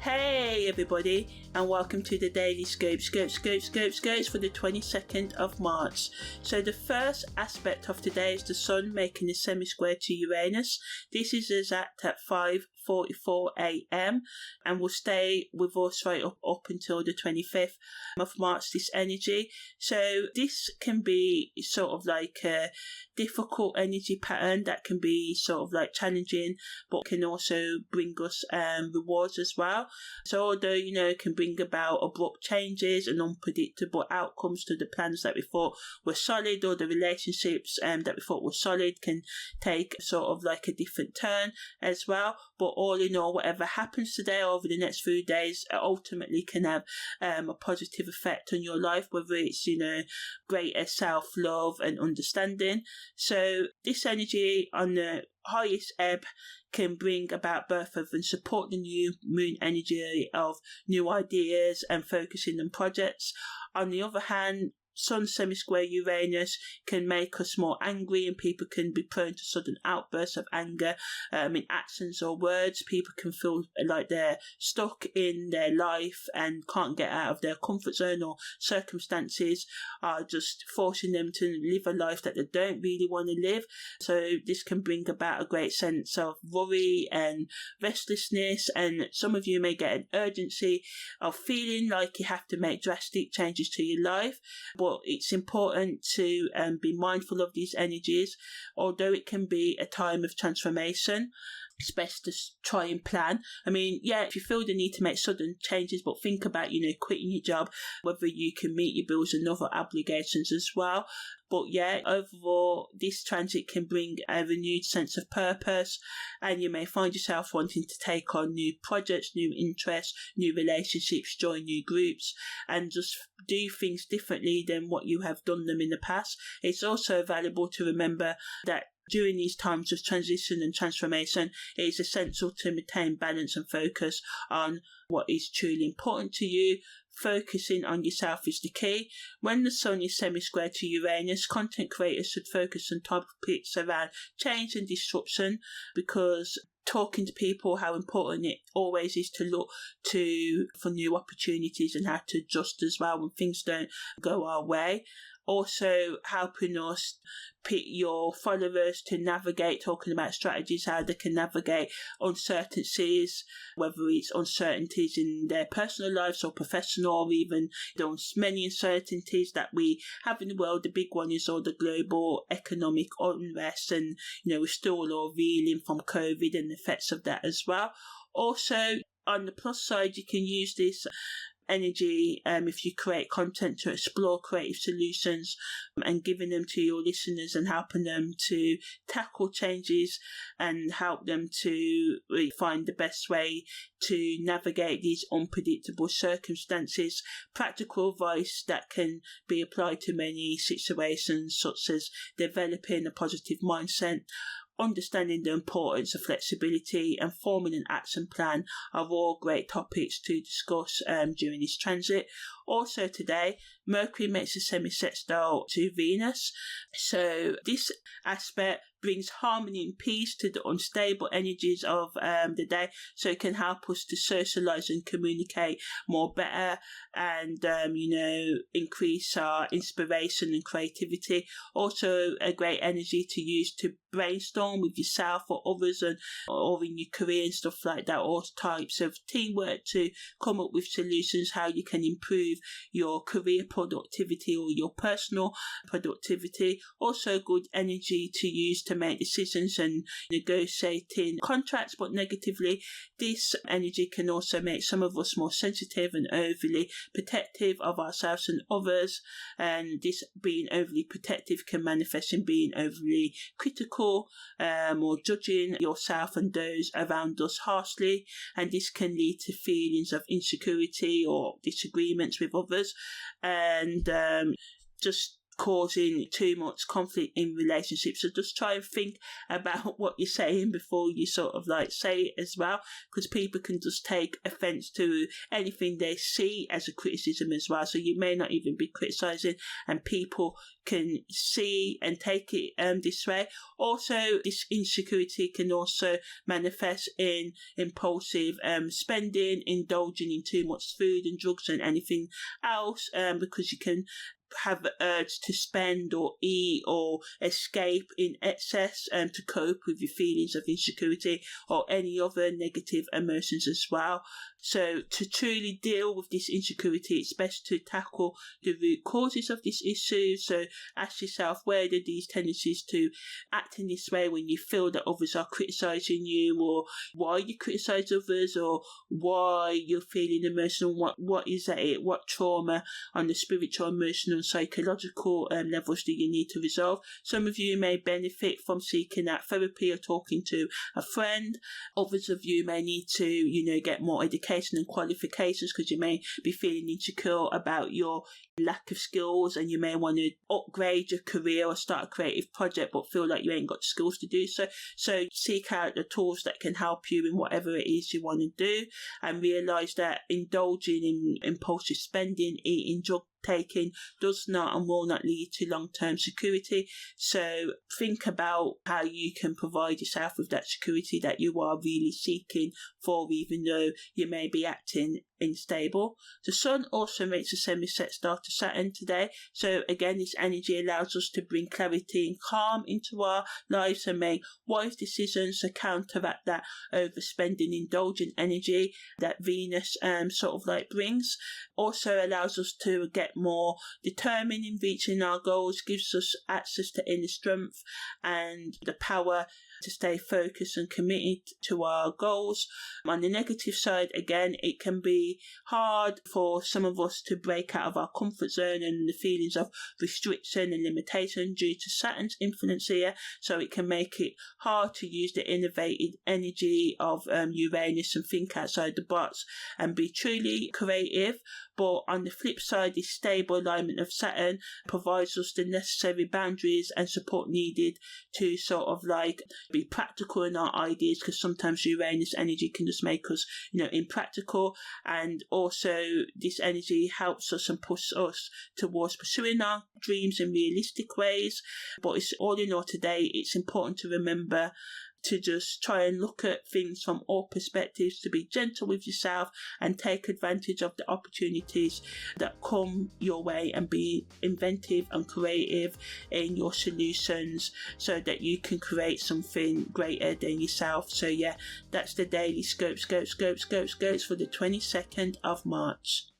Hey everybody, and welcome to the Daily Scopes for the 22nd of March. So the first aspect of today is the Sun making a semi-square to Uranus. This is exact at 5:44 a.m. and will stay with us right up until the 25th of March, this energy. So this can be sort of like a difficult energy pattern that can be sort of like challenging, but can also bring us rewards as well. So although, it can bring about abrupt changes and unpredictable outcomes to the plans that we thought were solid, or the relationships that we thought were solid can take sort of like a different turn as well. But all in all, whatever happens today over the next few days ultimately can have a positive effect on your life, whether it's, greater self-love and understanding. So this energy on the highest ebb can bring about birth of and support the new moon energy of new ideas and focusing on projects. On the other hand, Sun semi-square Uranus can make us more angry, and people can be prone to sudden outbursts of anger in actions or words. People can feel like they're stuck in their life and can't get out of their comfort zone, or circumstances are just forcing them to live a life that they don't really want to live. So this can bring about a great sense of worry and restlessness, and some of you may get an urgency of feeling like you have to make drastic changes to your life. But it's important to be mindful of these energies. Although it can be a time of transformation, it's best to try and plan. If you feel the need to make sudden changes, but think about, quitting your job, whether you can meet your bills and other obligations as well. But overall, this transit can bring a renewed sense of purpose, and you may find yourself wanting to take on new projects, new interests, new relationships, join new groups, and just do things differently than what you have done them in the past. It's also valuable to remember that during these times of transition and transformation, it is essential to maintain balance and focus on what is truly important to you. Focusing on yourself is the key. When the Sun is semi-square to Uranus, content creators should focus on topics around change and disruption, because talking to people how important it always is to look for new opportunities and how to adjust as well when things don't go our way. Also helping us pick your followers to navigate, talking about strategies, how they can navigate uncertainties, whether it's uncertainties in their personal lives or professional, or even those many uncertainties that we have in the world. The big one is all the global economic unrest, and we're still all reeling from COVID and the effects of that as well. Also, on the plus side, you can use this energy if you create content to explore creative solutions and giving them to your listeners and helping them to tackle changes and help them to really find the best way to navigate these unpredictable circumstances. Practical advice that can be applied to many situations, such as developing a positive mindset, understanding the importance of flexibility, and forming an action plan are all great topics to discuss during this transit. Also today, Mercury makes a semi-sextile to Venus. So this aspect brings harmony and peace to the unstable energies of the day. So it can help us to socialize and communicate more better, and, increase our inspiration and creativity. Also a great energy to use to brainstorm with yourself or others, or in your career and stuff like that. All types of teamwork to come up with solutions, how you can improve your career productivity or your personal productivity. Also good energy to use to make decisions and negotiating contracts, but negatively, this energy can also make some of us more sensitive and overly protective of ourselves and others, and this being overly protective can manifest in being overly critical or judging yourself and those around us harshly, and this can lead to feelings of insecurity or disagreements with others, and just causing too much conflict in relationships. So just try and think about what you're saying before you sort of like say it as well, because people can just take offense to anything they see as a criticism as well. So you may not even be criticizing, and people can see and take it this way. Also, this insecurity can also manifest in impulsive spending, indulging in too much food and drugs and anything else, because you can have the urge to spend or eat or escape in excess to cope with your feelings of insecurity or any other negative emotions as well. So to truly deal with this insecurity, it's best to tackle the root causes of this issue. So ask yourself, where do these tendencies to act in this way when you feel that others are criticising you, or why you criticise others, or why you're feeling emotional? What is it? What trauma on the spiritual, emotional and psychological levels do you need to resolve? Some of you may benefit from seeking out therapy or talking to a friend. Others of you may need to, get more education and qualifications because you may be feeling insecure about your lack of skills, and you may want to upgrade your career or start a creative project but feel like you ain't got the skills to do so. So seek out the tools that can help you in whatever it is you want to do, and realise that indulging in impulsive spending, eating, drug taking does not and will not lead to long-term security. So think about how you can provide yourself with that security that you are really seeking for, even though you may be acting unstable. The Sun also makes a semi-sextile to Saturn today, so again this energy allows us to bring clarity and calm into our lives and make wise decisions to counteract that overspending, indulgent energy that Venus sort of like brings. Also allows us to get more determined in reaching our goals, gives us access to inner strength and the power to stay focused and committed to our goals. On the negative side, again, it can be hard for some of us to break out of our comfort zone and the feelings of restriction and limitation due to Saturn's influence here. So it can make it hard to use the innovative energy of Uranus and think outside the box and be truly creative. But on the flip side, this stable alignment of Saturn provides us the necessary boundaries and support needed to sort of like be practical in our ideas, because sometimes Uranus energy can just make us, impractical. And also this energy helps us and pushes us towards pursuing our dreams in realistic ways. But it's all in all today, it's important to remember to just try and look at things from all perspectives, to be gentle with yourself and take advantage of the opportunities that come your way and be inventive and creative in your solutions so that you can create something greater than yourself. So yeah, that's the daily scopes for the 22nd of March.